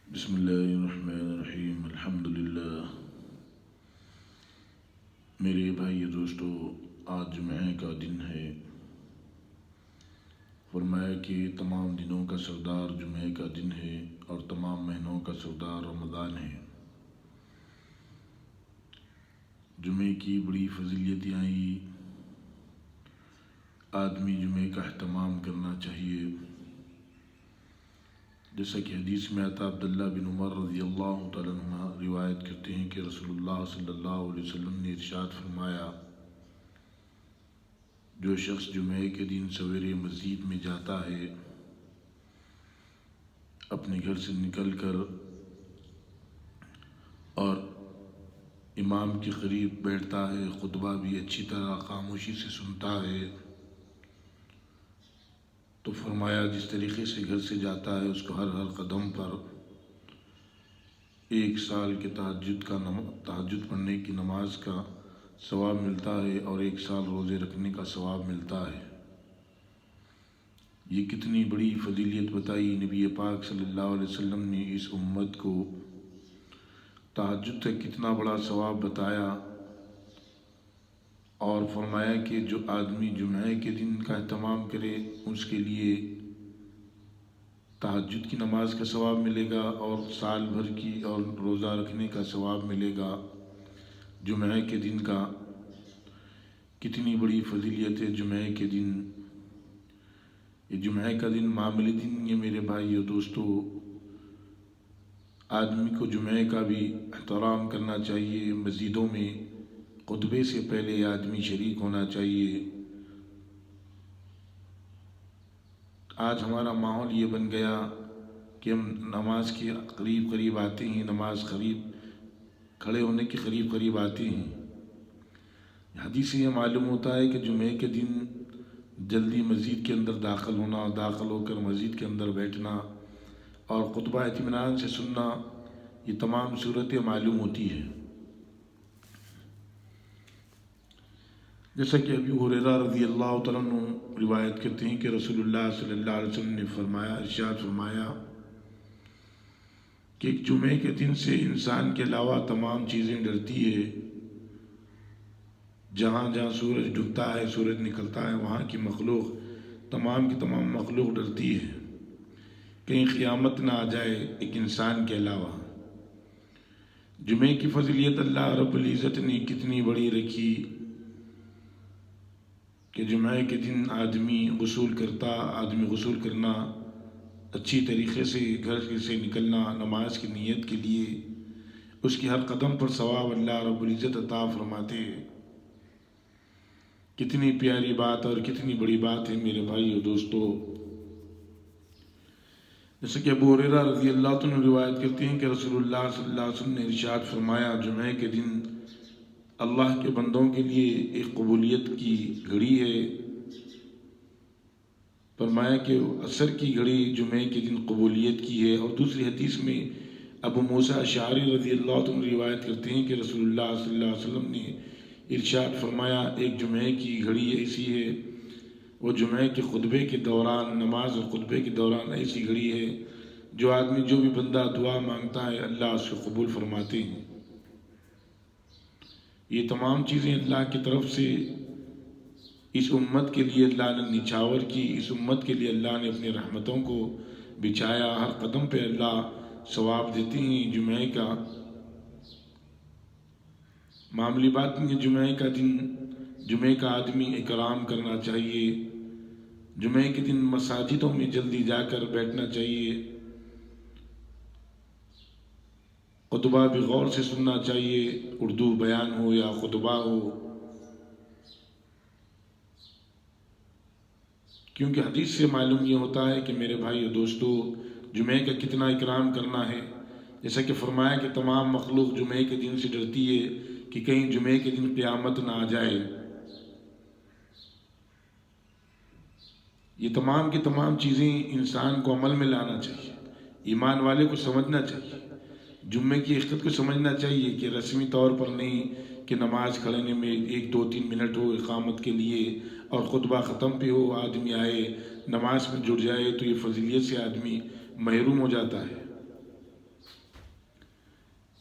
بسم اللہ الرحمن الرحیم الحمدللہ۔ میرے بھائی دوستو، آج جمعہ کا دن ہے۔ فرمایا کہ تمام دنوں کا سردار جمعہ کا دن ہے اور تمام مہینوں کا سردار رمضان ہے۔ جمعے کی بڑی فضیلتیں آئی، آدمی جمعے کا اہتمام کرنا چاہیے۔ جیسا کہ حدیث میں آتا، عبداللہ بن عمر رضی اللہ تعالیٰ عنہ روایت کرتے ہیں کہ رسول اللہ صلی اللہ علیہ وسلم نے ارشاد فرمایا، جو شخص جمعے کے دن سویرے مسجد میں جاتا ہے، اپنے گھر سے نکل کر اور امام کے قریب بیٹھتا ہے، خطبہ بھی اچھی طرح خاموشی سے سنتا ہے، تو فرمایا جس طریقے سے گھر سے جاتا ہے اس کو ہر قدم پر 1 سال کے تہجد پڑھنے کی نماز کا ثواب ملتا ہے اور 1 سال روزے رکھنے کا ثواب ملتا ہے۔ یہ کتنی بڑی فضیلت بتائی نبی پاک صلی اللہ علیہ وسلم نے اس امت کو، تہجد کا کتنا بڑا ثواب بتایا، اور فرمایا کہ جو آدمی جمعہ کے دن کا اہتمام کرے اس کے لیے تہجد کی نماز کا ثواب ملے گا اور سال بھر کی اور روزہ رکھنے کا ثواب ملے گا۔ جمعہ کے دن کا کتنی بڑی فضیلت ہے۔ جمعہ کے دن، یہ جمعہ کا دن معمولی دن یہ میرے بھائی اور دوستو، آدمی کو جمعہ کا بھی احترام کرنا چاہیے۔ مسجدوں میں خطبے سے پہلے آدمی شریک ہونا چاہیے۔ آج ہمارا ماحول یہ بن گیا کہ ہم نماز کے قریب آتے ہیں، کھڑے ہونے کے قریب آتے ہیں۔ حدیث سے یہ معلوم ہوتا ہے کہ جمعے کے دن جلدی مسجد کے اندر داخل ہونا، داخل ہو کر مسجد کے اندر بیٹھنا اور خطبہ اطمینان سے سننا، یہ تمام صورتیں معلوم ہوتی ہیں۔ جیسا کہ ابی ہریرہ رضی اللہ تعالیٰ عنہ روایت کرتے ہیں کہ رسول اللہ صلی اللہ علیہ وسلم نے ارشاد فرمایا کہ ایک جمعے کے دن سے انسان کے علاوہ تمام چیزیں ڈرتی ہے۔ جہاں جہاں سورج ڈوبتا ہے، سورج نکلتا ہے، وہاں کی مخلوق، تمام کی تمام مخلوق ڈرتی ہے، کہیں قیامت نہ آ جائے ایک انسان کے علاوہ۔ جمعے کی فضیلت اللہ رب العزت نے کتنی بڑی رکھی کہ جمعے کے دن آدمی غسل کرنا، اچھی طریقے سے گھر سے نکلنا نماز کی نیت کے لیے، اس کی ہر قدم پر ثواب اللہ رب العزت عطا فرماتے ہیں۔ کتنی پیاری بات اور کتنی بڑی بات ہے میرے بھائی اور دوستو۔ جیسے کہ ابو ہریرہ رضی اللہ عنہ روایت کرتے ہیں کہ رسول اللہ صلی اللہ علیہ وسلم نے ارشاد فرمایا، جمعے کے دن اللہ کے بندوں کے لیے ایک قبولیت کی گھڑی ہے۔ فرمایا کہ عصر کی گھڑی جمعے کے دن قبولیت کی ہے۔ اور دوسری حدیث میں ابو موسیٰ اشعری رضی اللہ عنہ روایت کرتے ہیں کہ رسول اللہ صلی اللہ علیہ وسلم نے ارشاد فرمایا، ایک جمعے کی گھڑی ایسی ہے، وہ جمعے کے خطبے کے دوران، نماز اور خطبے کے دوران ایسی گھڑی ہے جو آدمی، جو بھی بندہ دعا مانگتا ہے اللہ اس کو قبول فرماتے ہیں۔ یہ تمام چیزیں اللہ کی طرف سے اس امت کے لیے اللہ نے نچھاور کی، اس امت کے لیے اللہ نے اپنی رحمتوں کو بچھایا۔ ہر قدم پہ اللہ ثواب دیتے ہیں۔ جمعے کا معمولی بات نہیں، جمعے کا دن، جمعے کا آدمی اکرام کرنا چاہیے۔ جمعے کے دن مساجدوں میں جلدی جا کر بیٹھنا چاہیے، خطبہ بھی غور سے سننا چاہیے، اردو بیان ہو یا خطبہ ہو، کیونکہ حدیث سے معلوم یہ ہوتا ہے کہ میرے بھائی اور دوستو، جمعے کا کتنا اکرام کرنا ہے۔ جیسا کہ فرمایا کہ تمام مخلوق جمعے کے دن سے ڈرتی ہے کہ کہیں جمعے کے دن قیامت نہ آ جائے۔ یہ تمام کی تمام چیزیں انسان کو عمل میں لانا چاہیے، ایمان والے کو سمجھنا چاہیے، جمعے کی حقیقت کو سمجھنا چاہیے کہ رسمی طور پر نہیں کہ نماز کھڑنے میں 1 2 3 منٹ ہو اقامت کے لیے اور خطبہ ختم پہ ہو، آدمی آئے نماز میں جڑ جائے تو یہ فضیلت سے آدمی محروم ہو جاتا ہے۔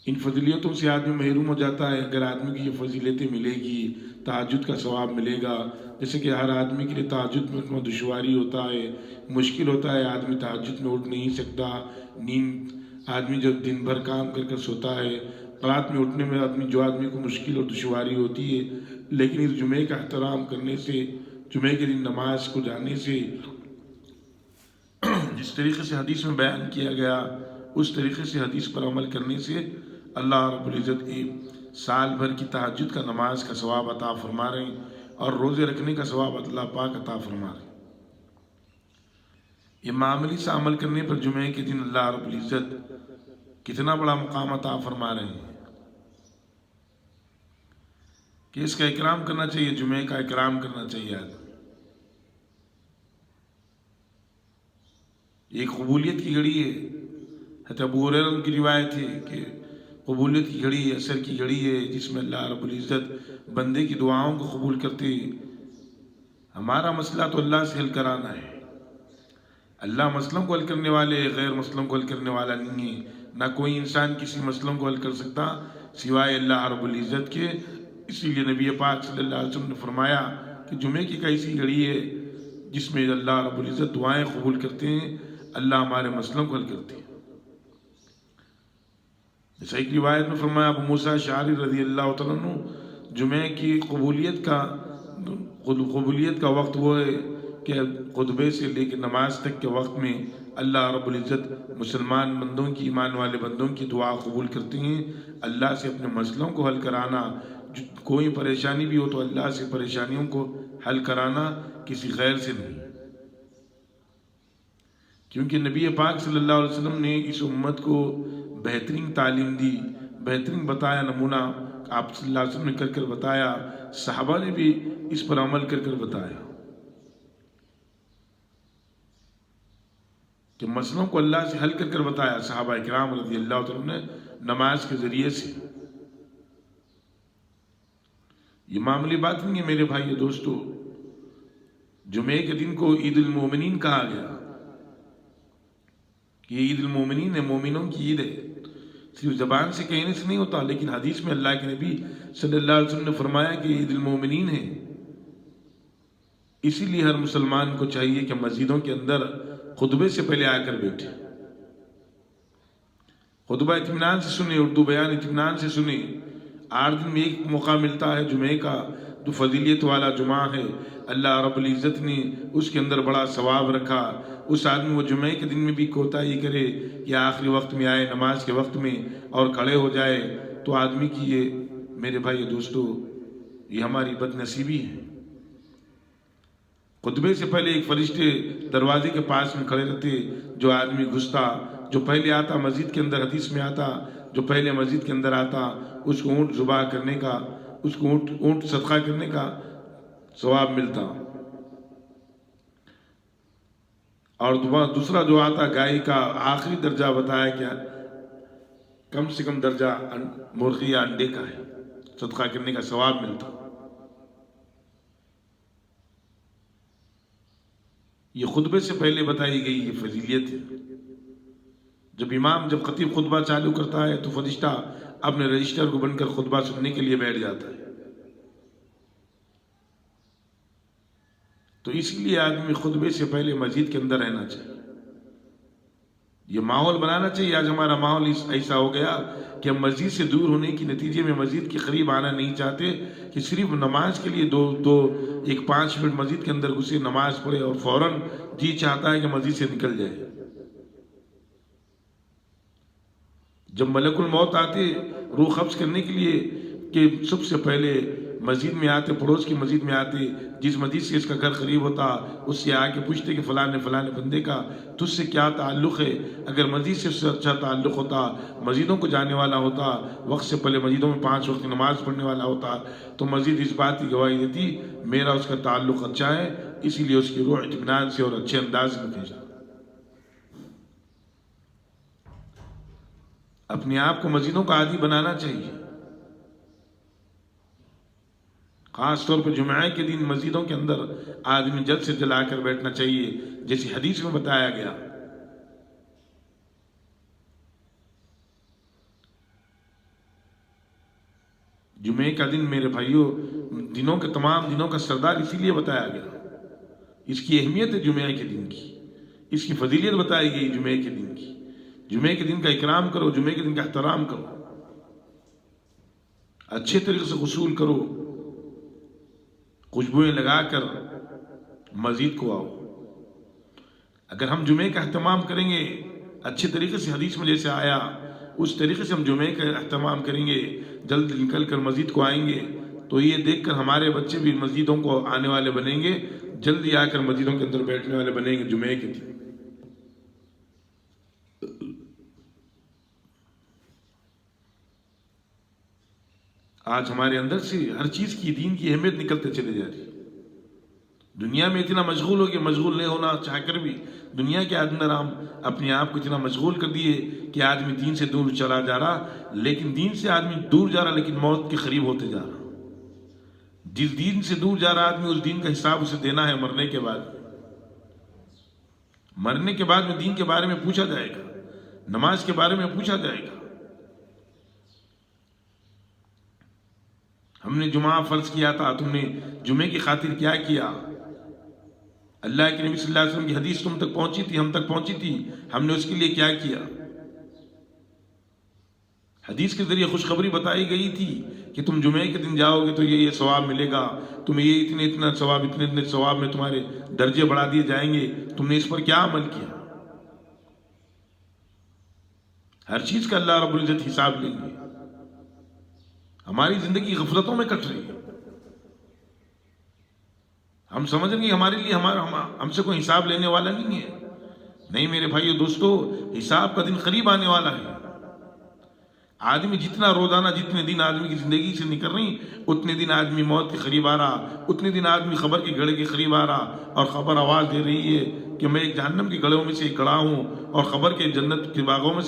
ان فضیلتوں سے آدمی محروم ہو جاتا ہے۔ اگر آدمی کی یہ فضیلتیں ملے گی، تہجد کا ثواب ملے گا، جیسے کہ ہر آدمی کے لیے تہجد میں اتنا دشواری ہوتا ہے، مشکل ہوتا ہے، آدمی تہجد میں اٹھ نہیں سکتا، نیند آدمی جب دن بھر کام کر سوتا ہے، رات میں اٹھنے میں جو آدمی کو مشکل اور دشواری ہوتی ہے، لیکن اس جمعے کا احترام کرنے سے، جمعے کے دن نماز کو جانے سے، جس طریقے سے حدیث میں بیان کیا گیا اس طریقے سے حدیث پر عمل کرنے سے اللہ رب العزت کی سال بھر کی تہجد کا نماز کا ثواب عطا فرما رہے ہیں اور روزے رکھنے کا ثواب اللہ پاک عطا فرما رہے ہیں۔ یہ معاملی سے عمل کرنے پر جمعے کے دن اللہ رب العزت کتنا بڑا مقام عطا فرما رہے ہیں کہ اس کا اکرام کرنا چاہیے، جمعے کا اکرام کرنا چاہیے آدمی۔ ایک قبولیت کی گھڑی ہے، حضرت ابو ہریرہ کی روایت ہے کہ قبولیت کی گھڑی ہے، اثر کی گھڑی ہے، جس میں اللہ رب العزت بندے کی دعاؤں کو قبول کرتے۔ ہمارا مسئلہ تو اللہ سے حل کرانا ہے، اللہ مسئلوں کو حل کرنے والے، غیر مسئلوں کو حل کرنے والا نہیں ہے۔ نہ کوئی انسان کسی مسئلوں کو حل کر سکتا سوائے اللہ رب العزت کے۔ اسی لیے نبی پاک صلی اللہ علیہ وسلم نے فرمایا کہ جمعے کی ایک ایسی گھڑی ہے جس میں اللہ رب العزت دعائیں قبول کرتے ہیں، اللہ ہمارے مسئلوں کو حل کرتے ہیں۔ جیسا ایک روایت میں فرمایا ابو موسیٰ اشعری رضی اللہ تعالیٰ عنہ، جمعے کی قبولیت کا وقت وہ ہے کہ خطبے سے لے کے نماز تک کے وقت میں اللہ رب العزت مسلمان بندوں کی، ایمان والے بندوں کی دعا قبول کرتے ہیں۔ اللہ سے اپنے مسئلوں کو حل کرانا، کوئی پریشانی بھی ہو تو اللہ سے پریشانیوں کو حل کرانا، کسی غیر سے نہیں، کیونکہ نبی پاک صلی اللہ علیہ وسلم نے اس امت کو بہترین تعلیم دی، بہترین بتایا نمونہ آپ صلی اللہ علیہ وسلم نے کر بتایا، صحابہ نے بھی اس پر عمل کر بتایا کہ مسئلوں کو اللہ سے حل کر بتایا صحابہ کرام رضی اللہ تعالیٰ نے نماز کے ذریعے سے۔ یہ معمولی بات نہیں ہے میرے بھائی دوستو، جمعے کے دن کو عید المومنین کہا گیا، یہ عید المومنین ہے، مومنوں کی عید ہے۔ صرف زبان سے کہنے سے نہیں ہوتا، لیکن حدیث میں اللہ کے نبی صلی اللہ علیہ وسلم نے فرمایا کہ عید المومنین ہے۔ اسی لیے ہر مسلمان کو چاہیے کہ مسجدوں کے اندر خطبے سے پہلے آ کر بیٹھے، خطبہ اطمینان سے سنیں، اردو بیان اطمینان سے سنیں۔ 8 دن میں ایک موقع ملتا ہے جمعے کا، جو فضیلت والا جمعہ ہے، اللہ رب العزت نے اس کے اندر بڑا ثواب رکھا۔ اس آدمی وہ جمعے کے دن میں بھی کوتاہی کرے کہ آخری وقت میں آئے، نماز کے وقت میں اور کھڑے ہو جائے، تو آدمی کی یہ میرے بھائی دوستو یہ ہماری بد نصیبی ہے۔ خطبے سے پہلے ایک فرشتے دروازے کے پاس میں کھڑے رہتے، جو آدمی گھستا، جو پہلے آتا مسجد کے اندر، حدیث میں آتا جو پہلے مسجد کے اندر آتا اس کو اونٹ ذبح کرنے کا، اس کو اونٹ صدقہ کرنے کا ثواب ملتا، اور دوسرا جو آتا گائے کا آخری درجہ بتایا کیا کم سے کم درجہ مرغی یا انڈے کا ہے، صدقہ کرنے کا ثواب ملتا۔ یہ خطبے سے پہلے بتائی گئی یہ فضیلت ہے۔ جب خطیب خطبہ چالو کرتا ہے تو فرشتہ اپنے رجسٹر کو بن کر خطبہ سننے کے لیے بیٹھ جاتا ہے، تو اسی لیے آدمی خطبے سے پہلے مسجد کے اندر رہنا چاہیے، یہ ماحول بنانا چاہیے۔ آج ہمارا ماحول ایسا ہو گیا کہ ہم مسجد سے دور ہونے کے نتیجے میں مسجد کے قریب آنا نہیں چاہتے، کہ صرف نماز کے لیے 5 منٹ مسجد کے اندر گھسے، نماز پڑھے اور فوراً جی چاہتا ہے کہ مسجد سے نکل جائے۔ جب ملک الموت آتے روح قبض کرنے کے لیے، کہ سب سے پہلے مسجد میں آتے، پڑوس کی مسجد میں آتے، جس مسجد سے اس کا گھر قریب ہوتا اس سے آ کے پوچھتے کہ فلاں بندے کا تجھ سے کیا تعلق ہے۔ اگر مسجد سے اس سے اچھا تعلق ہوتا، مسجدوں کو جانے والا ہوتا، وقت سے پہلے مسجدوں میں 5 وقت کی نماز پڑھنے والا ہوتا، تو مسجد اس بات کی گواہی دیتی میرا اس کا تعلق اچھا ہے، اسی لیے اس کی روح اطمینان سے اور اچھے انداز میں بھیجا۔ اپنے آپ کو مسجدوں کا عادی بنانا چاہیے، خاص طور پر جمعہ کے دن مسجدوں کے اندر آدمی جلد سے جلد آ کر بیٹھنا چاہیے، جیسی حدیث میں بتایا گیا۔ جمعے کا دن میرے بھائیوں دنوں کے تمام دنوں کا سردار اسی لیے بتایا گیا، اس کی اہمیت ہے جمعے کے دن کی، اس کی فضیلت بتائی گئی جمعے کے دن کی۔ جمعے کے دن کا اکرام کرو، جمعے کے دن کا احترام کرو، اچھے طریقے سے غسل کرو، خوشبوئیں لگا کر مسجد کو آؤ۔ اگر ہم جمعے کا اہتمام کریں گے اچھے طریقے سے، حدیث میں جیسے آیا اس طریقے سے ہم جمعے کا اہتمام کریں گے، جلد نکل کر مسجد کو آئیں گے، تو یہ دیکھ کر ہمارے بچے بھی مسجدوں کو آنے والے بنیں گے، جلدی آ کر مسجدوں کے اندر بیٹھنے والے بنیں گے جمعے کے دن۔ آج ہمارے اندر سے ہر چیز کی، دین کی اہمیت نکلتے چلے جا رہی ہے۔ دنیا میں اتنا مشغول ہو کہ مشغول نہیں ہونا چاہ کر بھی دنیا کے اندر ہم اپنے آپ کو اتنا مشغول کر دیے کہ آدمی دین سے دور چلا جا رہا، لیکن دین سے آدمی دور جا رہا لیکن موت کے قریب ہوتے جا رہا۔ جس دین سے دور جا رہا آدمی، اس دین کا حساب اسے دینا ہے مرنے کے بعد۔ مرنے کے بعد میں دین کے بارے میں پوچھا جائے گا، نماز کے بارے میں پوچھا جائے گا۔ ہم نے جمعہ فرض کیا تھا، تم نے جمعے کی خاطر کیا کیا؟ اللہ کے نبی صلی اللہ علیہ وسلم کی حدیث تم تک پہنچی تھی، ہم تک پہنچی تھی، ہم نے اس کے لیے کیا کیا؟ حدیث کے ذریعے خوشخبری بتائی گئی تھی کہ تم جمعے کے دن جاؤ گے تو یہ ثواب ملے گا، تمہیں یہ اتنا ثواب، اتنے ثواب میں تمہارے درجے بڑھا دیے جائیں گے۔ تم نے اس پر کیا عمل کیا؟ ہر چیز کا اللہ رب العزت حساب لیں گے۔ ہماری زندگی غفلتوں میں کٹ رہی ہے، ہم سمجھ رہے ہیں ہمارے لیے ہم سے کوئی حساب لینے والا نہیں ہے۔ نہیں میرے بھائیو دوستو، حساب کا دن قریب آنے والا ہے۔ آدمی جتنا روزانہ جتنے دن آدمی کی زندگی سے نکل رہی، اتنے دن آدمی موت کے قریب آ رہا، اتنے دن آدمی خبر کے گڑھے کے قریب آ رہا، اور خبر آواز دے رہی ہے کہ میں ایک جہنم کے گڑھوں میں سے ایک گڑھا ہوں، اور خبر کے جنت کے باغوں میں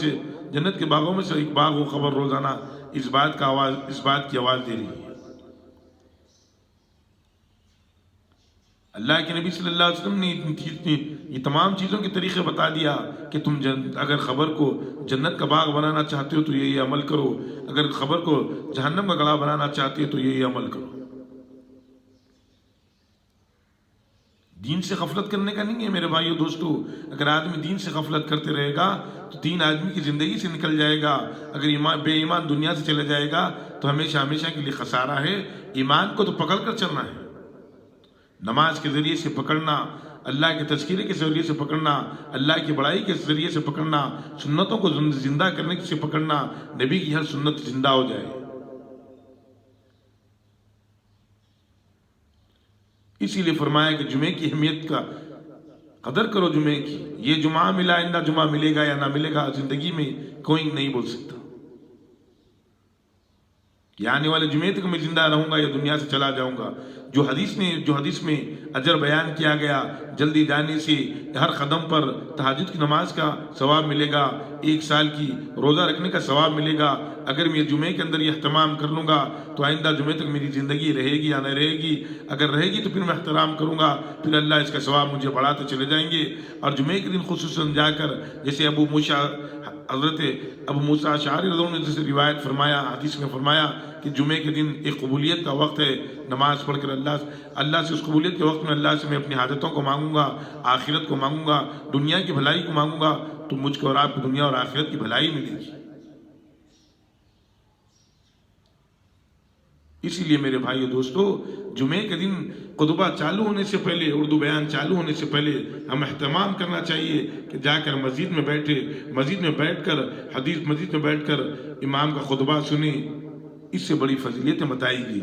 سے ایک باغ ہوں۔ خبر روزانہ اس بات کی آواز دے رہی ہے۔ اللہ کے نبی صلی اللہ علیہ وسلم نے یہ تمام چیزوں کے طریقے بتا دیا کہ تم اگر خبر کو جنت کا باغ بنانا چاہتے ہو تو یہ عمل کرو، اگر خبر کو جہنم کا گڑھا بنانا چاہتے ہو تو یہ عمل کرو۔ دین سے غفلت کرنے کا نہیں ہے میرے بھائیو دوستو۔ اگر آدمی دین سے غفلت کرتے رہے گا تو دین آدمی کی زندگی سے نکل جائے گا۔ اگر بے ایمان دنیا سے چلے جائے گا تو ہمیشہ کے لیے خسارہ ہے۔ ایمان کو تو پکڑ کر چلنا ہے، نماز کے ذریعے سے پکڑنا، اللہ کے تذکرے کے ذریعے سے پکڑنا، اللہ کی بڑائی کے ذریعے سے پکڑنا، سنتوں کو زندہ کرنے سے پکڑنا، نبی کی ہر سنت زندہ ہو جائے۔ اسی لیے فرمایا کہ جمعے کی اہمیت کا قدر کرو، جمعے کی۔ یہ جمعہ ملا، آئندہ جمعہ ملے گا یا نہ ملے گا زندگی میں کوئی نہیں بول سکتا کہ آنے والے جمعے تک میں زندہ رہوں گا یا دنیا سے چلا جاؤں گا۔ جو حدیث میں اجر بیان کیا گیا، جلدی جانے سے ہر قدم پر تہجد کی نماز کا ثواب ملے گا، 1 سال کی روزہ رکھنے کا ثواب ملے گا۔ اگر میں جمعے کے اندر یہ اہتمام کر لوں گا تو آئندہ جمعے تک میری زندگی رہے گی یا نہ رہے گی۔ اگر رہے گی تو پھر میں احترام کروں گا، پھر اللہ اس کا ثواب مجھے بڑھاتے چلے جائیں گے۔ اور جمعے کے دن خصوصاً جا کر، جیسے حضرت ابو موسیٰ اشعری رضی اللہ عنہ نے جیسے روایت فرمایا، حدیث میں فرمایا کہ جمعے کے دن ایک قبولیت کا وقت ہے، نماز پڑھ کر اللہ سے اس قبولیت کے وقت میں اللہ سے میں اپنی حاجتوں کو مانگوں گا، آخرت کو مانگوں گا، دنیا کی بھلائی کو مانگوں گا، تو مجھ کو اور آپ کو دنیا اور آخرت کی بھلائی ملے گی۔ اسی لیے میرے بھائیو دوستو، جمعے کے دن خطبہ چالو ہونے سے پہلے، اردو بیان چالو ہونے سے پہلے ہم اہتمام کرنا چاہیے کہ جا کر مسجد میں بیٹھ کر امام کا خطبہ سنیں۔ اس سے بڑی فضیلتیں بتائی گئی۔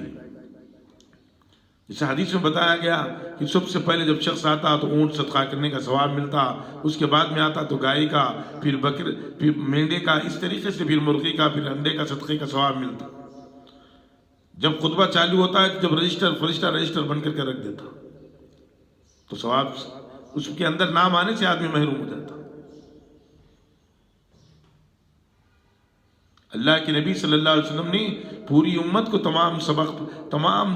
جیسے حدیث میں بتایا گیا کہ سب سے پہلے جب شخص آتا تو اونٹ صدقہ کرنے کا ثواب ملتا، اس کے بعد میں آتا تو گائے کا، پھر مینڈے کا، اس طریقے سے پھر مرغی کا، پھر انڈے کا صدقے کا ثواب ملتا۔ جب خطبہ چالو ہوتا ہے تو جب فرشتہ رجسٹر بن کر کے رکھ دیتا تو ثواب اس کے اندر نام آنے سے آدمی محروم ہو جاتا۔ اللہ کے نبی صلی اللہ علیہ وسلم نے پوری امت کو تمام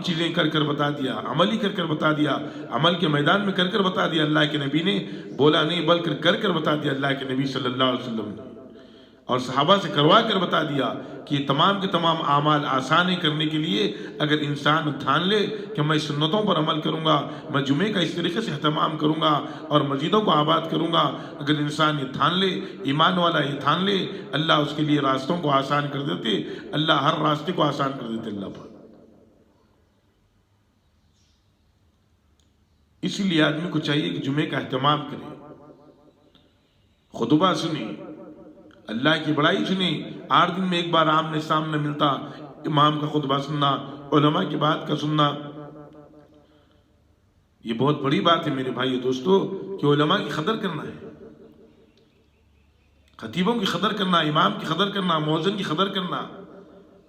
چیزیں کر بتا دیا، عملی کر بتا دیا، عمل کے میدان میں کر بتا دیا۔ اللہ کے نبی نے بولا نہیں بلکہ کر بتا دیا اللہ کے نبی صلی اللہ علیہ وسلم نے، اور صحابہ سے کروا کر بتا دیا کہ یہ تمام کے تمام اعمال آسانی کرنے کے لیے اگر انسان ٹھان لے کہ میں سنتوں پر عمل کروں گا، میں جمعے کا اس طریقے سے اہتمام کروں گا اور مسجدوں کو آباد کروں گا، اگر انسان یہ ٹھان لے، ایمان والا یہ ٹھان لے، اللہ اس کے لیے راستوں کو آسان کر دیتے، اللہ ہر راستے کو آسان کر دیتے اللہ پر۔ اسی لیے آدمی کو چاہیے کہ جمعے کا اہتمام کرے، خطبہ سنی، اللہ کی بڑائی سنی، 8 دن میں ایک بار آمنے سامنے ملتا، امام کا خطبہ سننا، علماء کی بات کا سننا، یہ بہت بڑی بات ہے میرے بھائی دوستو کہ علماء کی قدر کرنا ہے، خطیبوں کی قدر کرنا، امام کی قدر کرنا، مؤذن کی قدر کرنا۔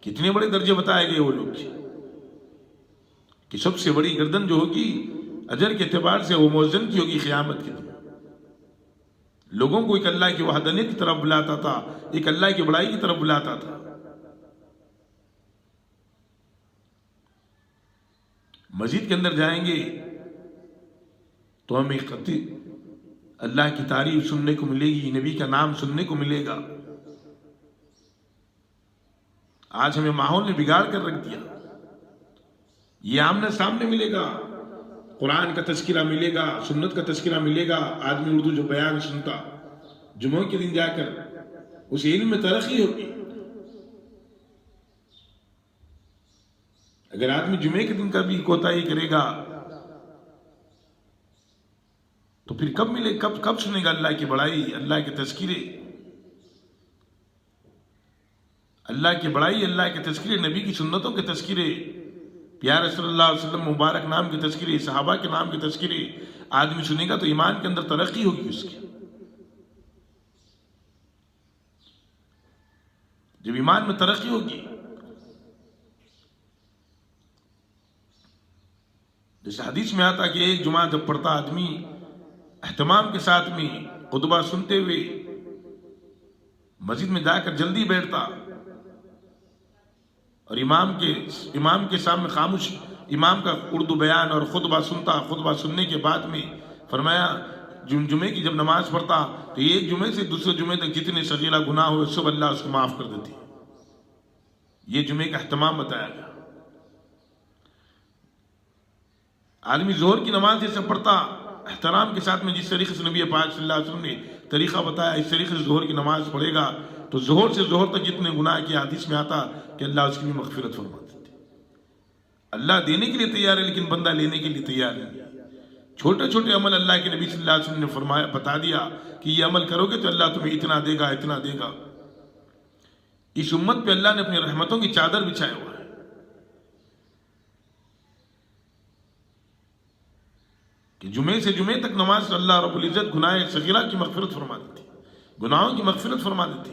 کتنے بڑے درجے بتائے گئے وہ لوگ کہ سب سے بڑی گردن جو ہوگی اجر کے اعتبار سے وہ مؤذن کی ہوگی قیامت کے دن۔ لوگوں کو ایک اللہ کی وحدانیت کی طرف بلاتا تھا، ایک اللہ کی بڑائی کی طرف بلاتا تھا۔ مسجد کے اندر جائیں گے تو ہمیں اللہ کی تعریف سننے کو ملے گی، نبی کا نام سننے کو ملے گا۔ آج ہمیں ماحول نے بگاڑ کر رکھ دیا، یہ آمنے سامنے ملے گا، قرآن کا تذکرہ ملے گا، سنت کا تذکرہ ملے گا، آدمی اردو جو بیان سنتا، جمعہ کے دن جا کر اس علم میں ترقی ہوگی۔ اگر آدمی جمعے کے دن کا بھی کوتاہی کرے گا تو پھر کب ملے، کب سنے گا اللہ کی بڑائی، اللہ کے تذکرے، اللہ کی بڑائی، اللہ کے تذکرے، نبی کی سنتوں کے تذکرے، پیارے صلی اللہ علیہ وسلم مبارک نام کے تذکرے، صحابہ کے نام کے تذکرے آدمی سنے گا تو ایمان کے اندر ترقی ہوگی اس کی۔ جب ایمان میں ترقی ہوگی، جیسے حدیث میں آتا کہ ایک جمعہ جب پڑھتا آدمی اہتمام کے ساتھ میں خطبہ سنتے ہوئے مسجد میں جا کر جلدی بیٹھتا اور امام کے سامنے خاموش امام کا اردو بیان اور خطبہ سنتا، خطبہ سننے کے بعد میں فرمایا جمعے کی جب نماز پڑھتا تو ایک جمعے سے دوسرے جمعے تک جتنے صغیرہ گناہ ہوئے سب اللہ اس کو معاف کر دیتی۔ یہ جمعے کا اہتمام بتایا گیا۔ آدمی ظہر کی نماز جیسے پڑھتا احترام کے ساتھ میں، جس طریقے سے نبی پاک صلی اللہ علیہ وسلم نے طریقہ بتایا اس طریقے سے ظہر کی نماز پڑھے گا تو ظہر سے ظہر تک جتنے گناہ کی حدیث میں آتا کہ اللہ اس کی بھی مغفرت فرما دیتے۔ اللہ دینے کے لیے تیار ہے لیکن بندہ لینے کے لیے تیار نہیں۔ چھوٹے چھوٹے عمل اللہ کے نبی صلی اللہ علیہ وسلم نے فرمایا، بتا دیا کہ یہ عمل کرو گے تو اللہ تمہیں اتنا دے گا، اتنا دے گا۔ اس امت پہ اللہ نے اپنی رحمتوں کی چادر بچھایا ہوا ہے۔ کہ جمعے سے جمعے تک نماز اللہ رب العزت گناہ صغیرہ کی مغفرت فرما دیتی، گناہوں کی مغفرت فرما دیتی۔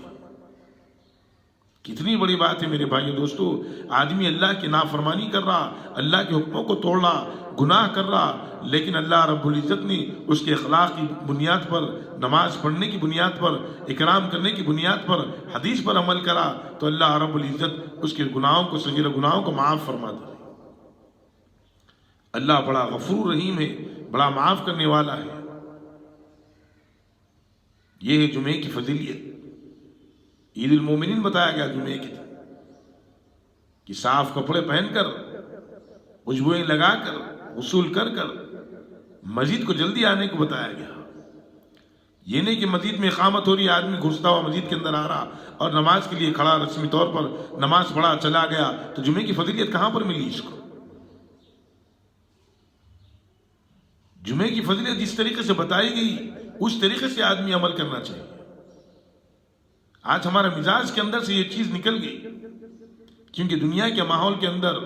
کتنی بڑی بات ہے میرے بھائیو دوستو، آدمی اللہ کی نافرمانی کر رہا، اللہ کے حکموں کو توڑ رہا، گناہ کر رہا، لیکن اللہ رب العزت نے اس کے اخلاق کی بنیاد پر، نماز پڑھنے کی بنیاد پر، اکرام کرنے کی بنیاد پر، حدیث پر عمل کرا تو اللہ رب العزت اس کے گناہوں کو، صغیرہ گناہوں کو معاف فرما دے۔ اللہ بڑا غفور رحیم ہے، بڑا معاف کرنے والا ہے۔ یہ ہے جمعے کی فضیلت۔ عید المومنین بتایا گیا جمعے کے دن کہ صاف کپڑے پہن کر، خوشبوئیں لگا کر، غسل کر کر مسجد کو جلدی آنے کو بتایا گیا۔ یہ نہیں کہ مسجد میں اقامت ہو رہی، آدمی گھستا ہوا مسجد کے اندر آ رہا اور نماز کے لیے کھڑا، رسمی طور پر نماز پڑھا چلا گیا، تو جمعے کی فضیلت کہاں پر ملی اس کو؟ جمعے کی فضیلت جس طریقے سے بتائی گئی اس طریقے سے آدمی عمل کرنا چاہیے۔ آج ہمارا مزاج کے اندر سے یہ چیز نکل گئی، کیونکہ دنیا کے ماحول کے اندر،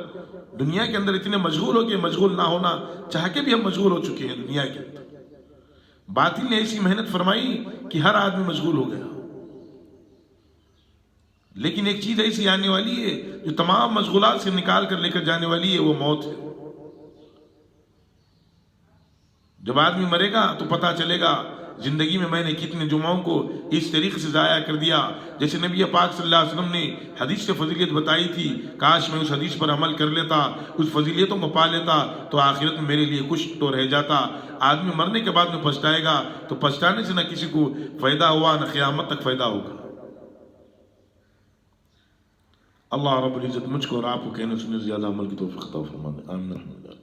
دنیا کے اندر اتنے مشغول ہو کے مشغول نہ ہونا چاہ کے بھی ہم مشغول ہو چکے ہیں دنیا کے اندر۔ باطل نے ایسی محنت فرمائی کہ ہر آدمی مشغول ہو گیا، لیکن ایک چیز ایسی آنے والی ہے جو تمام مشغولات سے نکال کر لے کر جانے والی ہے، وہ موت ہے۔ جب آدمی مرے گا تو پتہ چلے گا زندگی میں نے کتنے جمعوں کو اس طریقے سے ضائع کر دیا۔ جیسے نبی پاک صلی اللہ علیہ وسلم نے حدیث سے فضیلت بتائی تھی، کاش میں اس حدیث پر عمل کر لیتا، اس فضیلتوں کو پا لیتا تو آخرت میں میرے لیے کچھ تو رہ جاتا۔ آدمی مرنے کے بعد میں پچھتائے گا تو پچھتانے سے نہ کسی کو فائدہ ہوا، نہ قیامت تک فائدہ ہوگا۔ اللہ رب العزت مجھ کو اور آپ کو کہنے سننے سے زیادہ عمل کی توفیق عطا فرما دے، آمین۔